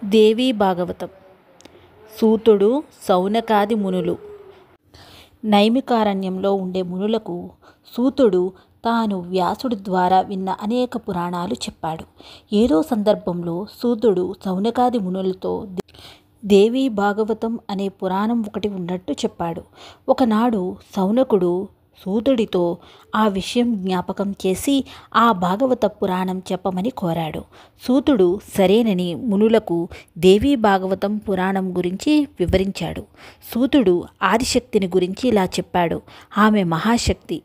దేవీ భాగవతం. సూతుడు శౌనకాది మునులు. నైమికారణ్యంలో ఉండే మునులకు సూతుడు తాను వ్యాసుడి ద్వారా విన్న అనేక పురాణాలు చెప్పాడు. ఏదో సందర్భంలో సూతుడు శౌనకాది మునులతో దేవీ భాగవతం అనే పురాణం ఒకటి ఉన్నట్టు చెప్పాడు. ఒకనాడు శౌనకుడు సూతుడితో ఆ విషయం జ్ఞాపకం చేసి ఆ భాగవత పురాణం చెప్పమని కోరాడు. సూతుడు సరేనని మునులకు దేవీ భాగవతం పురాణం గురించి వివరించాడు. సూతుడు ఆదిశక్తిని గురించి ఇలా చెప్పాడు. ఆమె మహాశక్తి.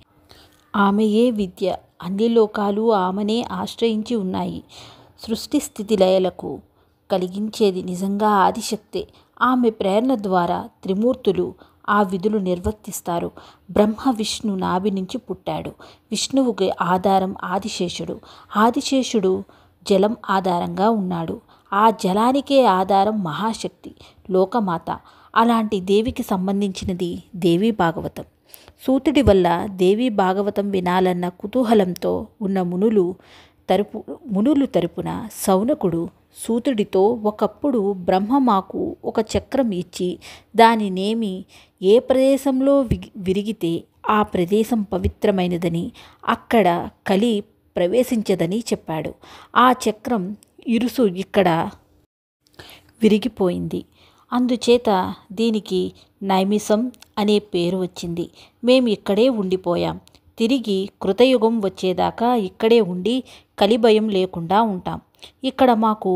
ఆమెయే విద్య. అన్ని లోకాలు ఆమెనే ఆశ్రయించి ఉన్నాయి. సృష్టి స్థితి లయలకు కలిగించేది నిజంగా ఆదిశక్తే. ఆమె ప్రేరణ ద్వారా త్రిమూర్తులు ఆ విధులు నిర్వర్తిస్తారు. బ్రహ్మ విష్ణు నాభి నుంచి పుట్టాడు. విష్ణువుకి ఆధారం ఆదిశేషుడు. ఆదిశేషుడు జలం ఆధారంగా ఉన్నాడు. ఆ జలానికే ఆధారం మహాశక్తి, లోకమాత. అలాంటి దేవికి సంబంధించినది దేవీ భాగవతం. సూతుడి వల్ల దేవీ భాగవతం వినాలన్న కుతూహలంతో ఉన్న మునులు తరపున శౌనకుడు సూతుడితో, ఒకప్పుడు బ్రహ్మ మాకు ఒక చక్రం ఇచ్చి దానినేమి ఏ ప్రదేశంలో విరిగితే ఆ ప్రదేశం పవిత్రమైనదని, అక్కడ కలి ప్రవేశించదని చెప్పాడు. ఆ చక్రం ఇరుసు ఇక్కడ విరిగిపోయింది. అందుచేత దీనికి నైమిసం అనే పేరు వచ్చింది. మేము ఇక్కడే ఉండిపోయాం. తిరిగి కృతయుగం వచ్చేదాకా ఇక్కడే ఉండి కలిభయం లేకుండా ఉంటాం. ఇక్కడ మాకు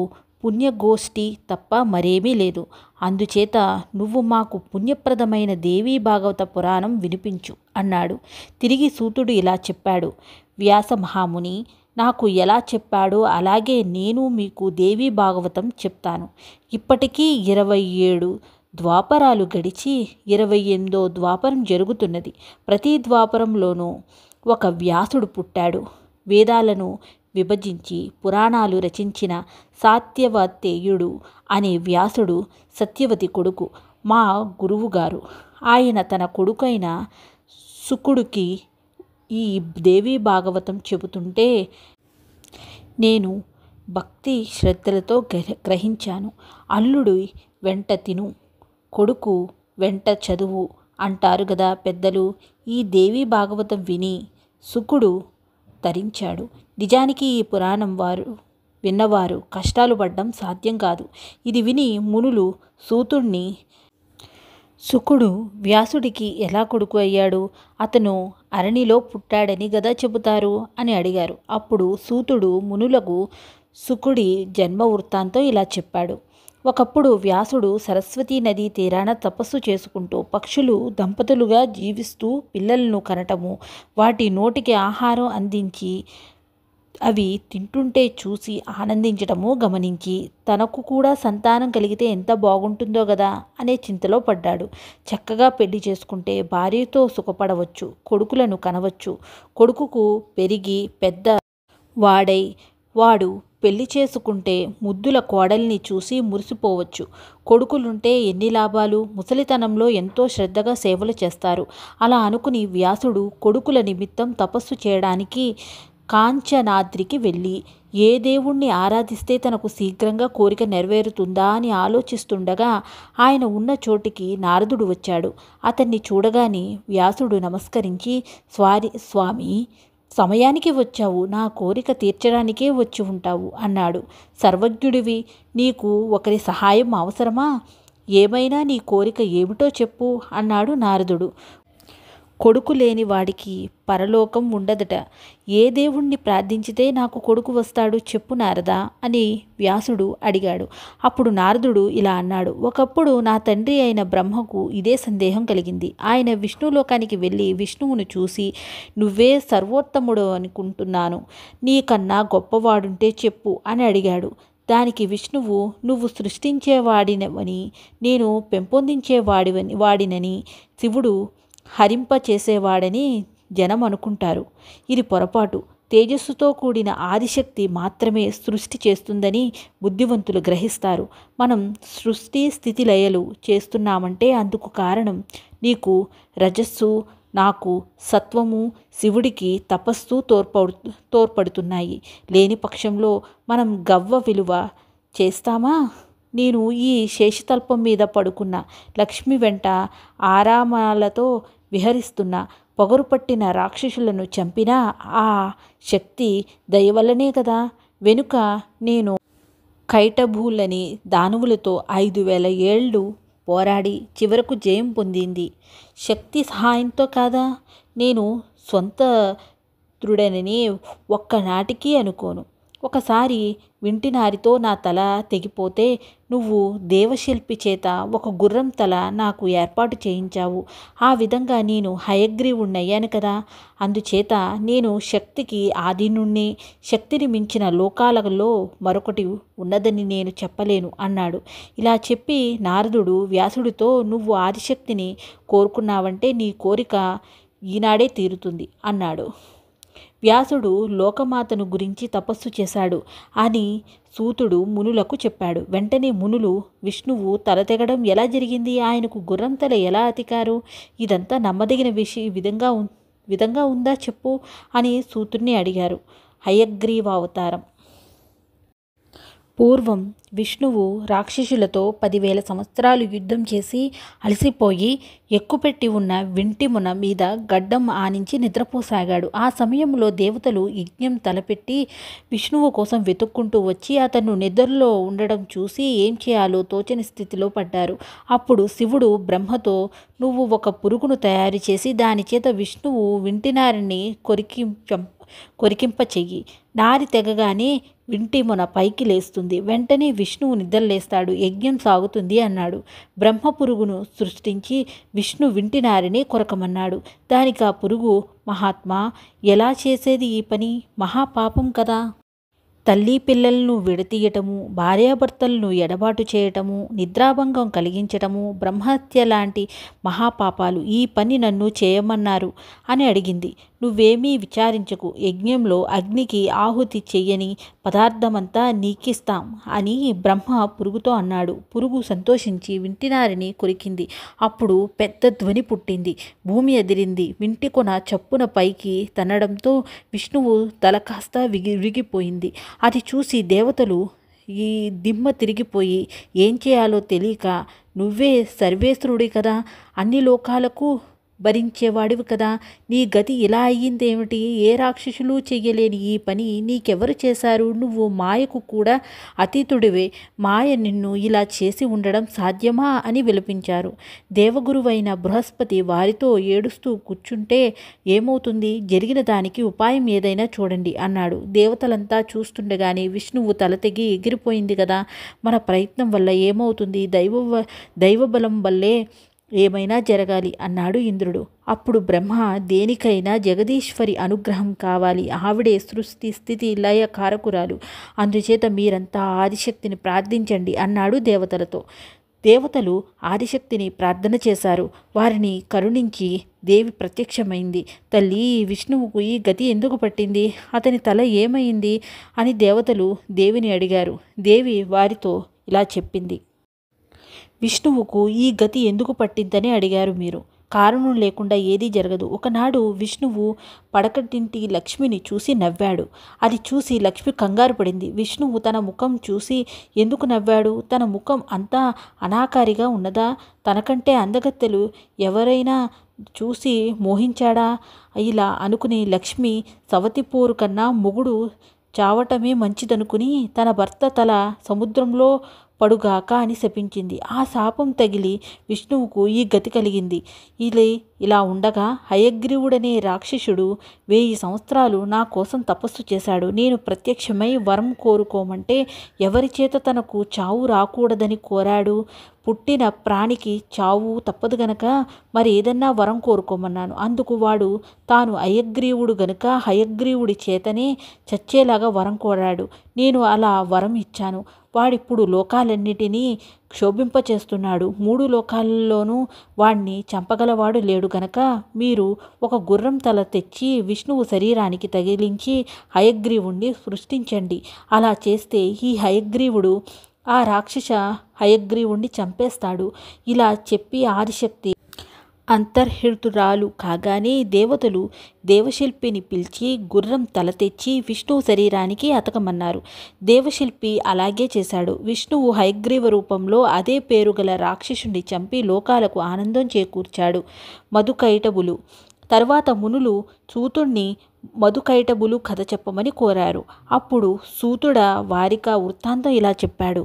పుణ్యగోష్ఠి తప్ప మరేమీ లేదు. అందుచేత నువ్వు మాకు పుణ్యప్రదమైన దేవీ భాగవత పురాణం వినిపించు అన్నాడు. తిరిగి సూతుడు ఇలా చెప్పాడు. వ్యాస మహాముని నాకు ఎలా చెప్పాడో అలాగే నేను మీకు దేవీ భాగవతం చెప్తాను. ఇప్పటికీ 27 ద్వాపరాలు గడిచి 28వ ద్వాపరం జరుగుతున్నది. ప్రతి ద్వాపరంలోనూ ఒక వ్యాసుడు పుట్టాడు. వేదాలను విభజించి పురాణాలు రచించిన సాత్యవతేయుడు అనే వ్యాసుడు సత్యవతి కొడుకు, మా గురువుగారు. ఆయన తన కొడుకైన శుకుడికి ఈ దేవీ భాగవతం చెబుతుంటే నేను భక్తి శ్రద్ధలతో గ్రహించాను. అల్లుడు వెంట తిను, కొడుకు వెంట చదువు అంటారు గదా పెద్దలు. ఈ దేవీ భాగవతం విని శుకుడు తరించాడు. నిజానికి ఈ పురాణం విన్నవారు కష్టాలు పడ్డం సాధ్యం కాదు. ఇది విని మునులు సూతుడిని, శుకుడు వ్యాసుడికి ఎలా కొడుకు అయ్యాడు? అతను అరణిలో పుట్టాడని గదా చెబుతారు అని అడిగారు. అప్పుడు సూతుడు మునులకు శుకుడి జన్మ వృత్తాంతం ఇలా చెప్పాడు. ఒకప్పుడు వ్యాసుడు సరస్వతీ నదీ తీరాన తపస్సు చేసుకుంటూ పక్షులు దంపతులుగా జీవిస్తూ పిల్లలను కనటము, వాటి నోటికి ఆహారం అందించి అవి తింటుంటే చూసి ఆనందించటము గమనించి తనకు కూడా సంతానం కలిగితే ఎంత బాగుంటుందో గదా అనే చింతలో పడ్డాడు. చక్కగా పెళ్లి చేసుకుంటే భార్యతో సుఖపడవచ్చు, కొడుకులను కనవచ్చు. కొడుకుకు పెరిగి పెద్ద వాడై వాడు పెళ్లి చేసుకుంటే ముద్దుల కోడల్ని చూసి మురిసిపోవచ్చు. కొడుకులుంటే ఎన్ని లాభాలు. ముసలితనంలో ఎంతో శ్రద్ధగా సేవలు చేస్తారు. అలా అనుకుని వ్యాసుడు కొడుకుల నిమిత్తం తపస్సు చేయడానికి కాంచనాద్రికి వెళ్ళి ఏ దేవుణ్ణి ఆరాధిస్తే తనకు శీఘ్రంగా కోరిక నెరవేరుతుందా అని ఆలోచిస్తుండగా ఆయన ఉన్న చోటికి నారదుడు వచ్చాడు. అతన్ని చూడగానే వ్యాసుడు నమస్కరించి, స్వామి సమయానికి వచ్చావు. నా కోరిక తీర్చడానికే వచ్చి ఉంటావు అన్నాడు. సర్వజ్ఞుడివి, నీకు ఒకరి సహాయం అవసరమా? ఏమైనా నీ కోరిక ఏమిటో చెప్పు అన్నాడు నారదుడు. కొడుకు లేని వాడికి పరలోకం ఉండదట. ఏ దేవుణ్ణి ప్రార్థించితే నాకు కొడుకు వస్తాడు చెప్పు నారదా అని వ్యాసుడు అడిగాడు. అప్పుడు నారదుడు ఇలా అన్నాడు. ఒకప్పుడు నా తండ్రి అయిన బ్రహ్మకు ఇదే సందేహం కలిగింది. ఆయన విష్ణులోకానికి వెళ్ళి విష్ణువును చూసి, నువ్వే సర్వోత్తముడు అనుకుంటున్నాను, నీకన్నా గొప్పవాడుంటే చెప్పు అని అడిగాడు. దానికి విష్ణువు, నువ్వు సృష్టించేవాడినవని నేను వాడినని శివుడు హరింపచేసేవాడని జనం అనుకుంటారు. ఇది పొరపాటు. తేజస్సుతో కూడిన ఆదిశక్తి మాత్రమే సృష్టి చేస్తుందని బుద్ధివంతులు గ్రహిస్తారు. మనం సృష్టి స్థితి లయలు చేస్తున్నామంటే అందుకు కారణం నీకు రజస్సు, నాకు సత్వము, శివుడికి తపస్సు తోడ్పడుతున్నాయి. లేని పక్షంలో మనం గవ్వ విలువ చేస్తామా? నేను ఈ శేషతల్పం మీద పడుకున్న లక్ష్మి వెంట ఆరామాలతో విహరిస్తున్న పొగరు పట్టిన రాక్షసులను చంపిన ఆ శక్తి దయవల్లనే కదా. వెనుక నేను కైటభూలని దానవులతో 5000 ఏళ్ళు పోరాడి చివరకు జయం పొందింది శక్తి సహాయంతో కాదా. నేను సొంత దృఢనని ఒక్కనాటికి అనుకోను. ఒకసారి వింటినారితో నా తల తెగిపోతే నువ్వు దేవశిల్పి చేత ఒక గుర్రం తల నాకు ఏర్పాటు చేయించావు. ఆ విధంగా నేను హయగ్రీవుణ్ణయ్యాను కదా. అందుచేత నేను శక్తికి ఆధీనుణ్ణి. శక్తిని మించిన లోకాలలో మరొకటి ఉన్నదని నేను చెప్పలేను అన్నాడు. ఇలా చెప్పి నారదుడు వ్యాసుడితో నువ్వు ఆదిశక్తిని కోరుకున్నావంటే నీ కోరిక ఈనాడే తీరుతుంది అన్నాడు. వ్యాసుడు లోకమాతను గురించి తపస్సు చేశాడు అని సూతుడు మునులకు చెప్పాడు. వెంటనే మునులు విష్ణువు తల తెగడం ఎలా జరిగింది, ఆయనకు గుర్రం తల ఎలా అతికారు, ఇదంతా నమ్మదగిన విధంగా ఉందా చెప్పు అని సూతుడిని అడిగారు. హయగ్రీవావతారం. పూర్వం విష్ణువు రాక్షసులతో 10,000 సంవత్సరాలు యుద్ధం చేసి అలసిపోయి ఎక్కుపెట్టి ఉన్న వింటిమున మీద గడ్డం ఆనించి నిద్రపోసాగాడు. ఆ సమయంలో దేవతలు యజ్ఞం తలపెట్టి విష్ణువు కోసం వెతుక్కుంటూ వచ్చి అతను నిద్రలో ఉండడం చూసి ఏం చేయాలో తోచని స్థితిలో పడ్డారు. అప్పుడు శివుడు బ్రహ్మతో నువ్వు ఒక పురుగును తయారు చేసి దాని చేత విష్ణువు వింటినారిని కొరికింప చెయ్యి. నారి తెగగానే వింటిమున పైకి లేస్తుంది. వెంటనే విష్ణువు నిద్రలేస్తాడు. యజ్ఞం సాగుతుంది అన్నాడు. బ్రహ్మ పురుగును సృష్టించి విష్ణు వింటినారిని కొరకమన్నాడు. దానికి ఆ పురుగు మహాత్మా, ఎలా చేసేది ఈ పని, మహాపాపం కదా. తల్లి పిల్లలను విడతీయటము, భార్యాభర్తలను ఎడబాటు చేయటము, నిద్రాభంగం కలిగించటము, బ్రహ్మహత్య లాంటి మహాపాపాలు. ఈ పని నన్ను చేయమన్నారు అని అడిగింది. నువ్వేమీ విచారించకు. యజ్ఞంలో అగ్నికి ఆహుతి చెయ్యని పదార్థమంతా నీకిస్తాం అని బ్రహ్మ పురుగుతో అన్నాడు. పురుగు సంతోషించి వింటినారిని కొరికింది. అప్పుడు పెద్ద ధ్వని పుట్టింది. భూమి ఎదిరింది. వింటి కొన చప్పున పైకి తన్నడంతో విష్ణువు తల కాస్త విరిగిపోయింది. అది చూసి దేవతలు ఈ దిమ్మ తిరిగిపోయి ఏం చేయాలో తెలియక, నువ్వే సర్వేశ్వరుడి కదా, అన్ని లోకాలకు భరించేవాడివి కదా, నీ గతి ఇలా అయ్యిందేమిటి, ఏ రాక్షసులు చెయ్యలేని ఈ పని నీకెవరు చేశారు, నువ్వు మాయకు కూడా అతీతుడివే, మాయ నిన్ను ఇలా చేసి ఉండడం సాధ్యమా అని విలపించారు. దేవగురువైన బృహస్పతి వారితో ఏడుస్తూ కూర్చుంటే ఏమవుతుంది, జరిగిన దానికి ఉపాయం ఏదైనా చూడండి అన్నాడు. దేవతలంతా చూస్తుండగానే విష్ణువు తల తెగి ఎగిరిపోయింది కదా, మన ప్రయత్నం వల్ల ఏమవుతుంది, దైవబలం వల్లే ఏమైనా జరగాలి అన్నాడు ఇంద్రుడు. అప్పుడు బ్రహ్మ దేనికైనా జగదీశ్వరి అనుగ్రహం కావాలి, ఆవిడే సృష్టి స్థితి లయ కారకురాలు, అందుచేత మీరంతా ఆదిశక్తిని ప్రార్థించండి అన్నాడు దేవతలతో. దేవతలు ఆదిశక్తిని ప్రార్థన చేశారు. వారిని కరుణించి దేవి ప్రత్యక్షమైంది. తల్లి, విష్ణువుకు ఈ గతి ఎందుకు పట్టింది, అతని తల ఏమైంది అని దేవతలు దేవిని అడిగారు. దేవి వారితో ఇలా చెప్పింది. విష్ణువుకు ఈ గతి ఎందుకు పట్టిందని అడిగారు మీరు. కారణం లేకుండా ఏదీ జరగదు. ఒకనాడు విష్ణువు పడకటింటి లక్ష్మిని చూసి నవ్వాడు. అది చూసి లక్ష్మి కంగారు పడింది. విష్ణువు తన ముఖం చూసి ఎందుకు నవ్వాడు, తన ముఖం అంతా అనాకారిగా ఉన్నదా, తనకంటే అందగత్తెలు ఎవరైనా చూసి మోహించాడా, ఇలా అనుకుని లక్ష్మి సవతిపోరు కన్నా మొగుడు చావటమే మంచిదనుకుని తన భర్త తల సముద్రంలో పడుగాక అని శపించింది. ఆ శాపం తగిలి విష్ణువుకు ఈ గతి కలిగింది. ఇలా ఉండగా హయగ్రీవుడనే రాక్షసుడు 1000 సంవత్సరాలు నా కోసం తపస్సు చేశాడు. నేను ప్రత్యక్షమై వరం కోరుకోమంటే ఎవరి చేత తనకు చావు రాకూడదని కోరాడు. పుట్టిన ప్రాణికి చావు తప్పదు గనక మరి ఏదన్నా వరం కోరుకోమన్నాను. అందుకు వాడు తాను హయగ్రీవుడు గనుక హయగ్రీవుడి చేతనే చచ్చేలాగా వరం కోరాడు. నేను అలా వరం ఇచ్చాను. వాడిప్పుడు లోకాలన్నిటినీ క్షోభింపచేస్తున్నాడు. 3 లోకాలలోనూ వాణ్ణి చంపగలవాడు లేడు గనక మీరు ఒక గుర్రం తల తెచ్చి విష్ణువు శరీరానికి తగిలించి హయగ్రీవుణ్ణి సృష్టించండి. అలా చేస్తే ఈ హయగ్రీవుడు ఆ రాక్షస హయగ్రీవుణ్ణి చంపేస్తాడు. ఇలా చెప్పి ఆదిశక్తి అంతర్హితురాలు కాగానే దేవతలు దేవశిల్పిని పిలిచి గుర్రం తల తెచ్చి విష్ణువు శరీరానికి అతకమన్నారు. దేవశిల్పి అలాగే చేశాడు. విష్ణువు హయగ్రీవ రూపంలో అదే పేరు గల రాక్షసుని చంపి లోకాలకు ఆనందం చేకూర్చాడు. మధుకైటబులు తర్వాత మునులు సూతుణ్ణి మధుకైటబులు కథ చెప్పమని కోరారు. అప్పుడు సూతుడ వారిక వృత్తాంతం ఇలా చెప్పాడు.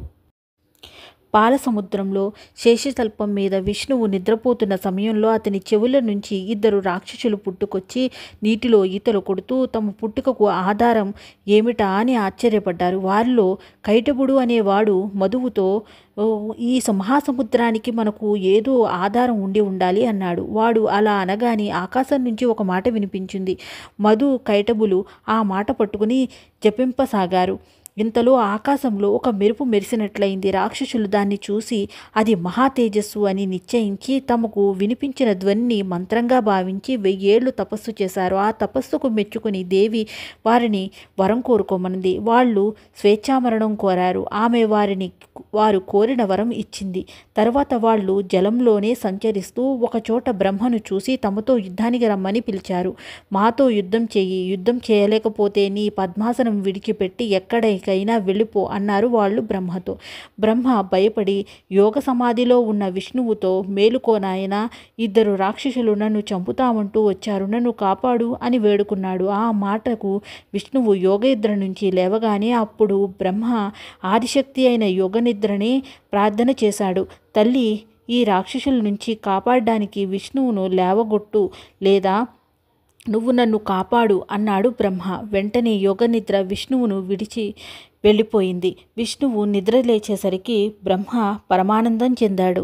పాలసముద్రంలో శేషతల్పం మీద విష్ణువు నిద్రపోతున్న సమయంలో అతని చెవుల నుంచి ఇద్దరు రాక్షసులు పుట్టుకొచ్చి నీటిలో ఈతలు కొడుతూ తమ పుట్టుకకు ఆధారం ఏమిటా అని ఆశ్చర్యపడ్డారు. వారిలో కైటబుడు అనేవాడు మధువుతో ఈ మహాసముద్రానికి మనకు ఏదో ఆధారం ఉండి ఉండాలి అన్నాడు. వాడు అలా అనగానే ఆకాశం నుంచి ఒక మాట వినిపించింది. మధు కైటబులు ఆ మాట పట్టుకుని జపింపసాగారు. ఇంతలో ఆకాశంలో ఒక మెరుపు మెరిసినట్లయింది. రాక్షసులు దాన్ని చూసి అది మహా తేజస్సు అని నిశ్చయించి తమకు వినిపించిన ధ్వనిని మంత్రంగా భావించి 1000 ఏళ్లు తపస్సు చేశారు. ఆ తపస్సుకు మెచ్చుకుని దేవి వారిని వరం కోరుకోమన్నది. వాళ్ళు స్వేచ్ఛామరణం కోరారు. ఆమె వారు కోరిన వరం ఇచ్చింది. తర్వాత వాళ్ళు జలంలోనే సంచరిస్తూ ఒకచోట బ్రహ్మను చూసి తమతో యుద్ధానికి రమ్మని పిలిచారు. మాతో యుద్ధం చెయ్యి, యుద్ధం చేయలేకపోతే నీ పద్మాసనం విడిచిపెట్టి ఎక్కడికైనా వెళ్ళిపో అన్నారు వాళ్ళు బ్రహ్మతో. బ్రహ్మ భయపడి యోగ సమాధిలో ఉన్న విష్ణువుతో మేలుకోనాయనా, ఇద్దరు రాక్షసులు నన్ను చంపుతామంటూ వచ్చారు, నన్ను కాపాడు అని వేడుకున్నాడు. ఆ మాటకు విష్ణువు యోగనిద్ర నుంచి లేవగానే అప్పుడు బ్రహ్మ ఆదిశక్తి అయిన యోగనిద్రనే ప్రార్థన చేశాడు. తల్లి, ఈ రాక్షసుల నుంచి కాపాడడానికి విష్ణువును లేవగొట్టు లేదా నువ్వు నన్ను కాపాడు అన్నాడు బ్రహ్మ. వెంటనే యోగనిద్ర విష్ణువును విడిచి వెళ్ళిపోయింది. విష్ణువు నిద్ర లేచేసరికి బ్రహ్మ పరమానందం చెందాడు.